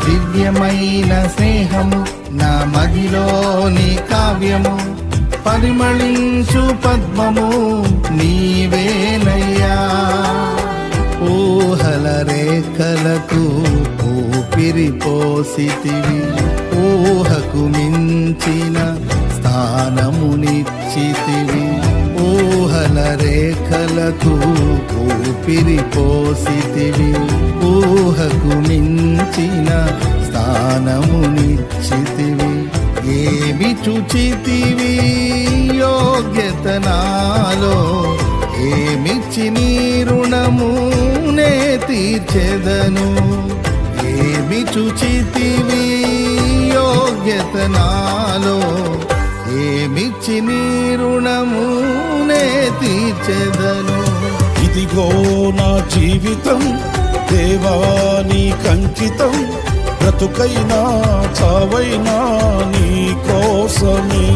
దివ్యమైన స్నేహము నా మదిలోని కావ్యము పరిమళించు పద్మము నీవేనయ్యా. ఊహల రేఖలకు ఊపిరి పోసితివి, ఊహకు మించిన స్థానమునిచ్చితివి. ఊహల రేఖలకు ఊపిరి పోసితివి, ఊహకు మించిన స్థానమునిచ్చితివి. ఏమి చూచితివి యోగ్యత నాలో, ఏమిచ్చి నీ రుణమునే తీర్చెదను. ఏమి చూచితివి యోగ్యత నాలో, ఏమిచ్చి నీ రుణమునే తీర్చెదను. ఇదిగో నా జీవితం దేవా నీకంకితం, బ్రతుకైనా చావైనా నీ కోసమే.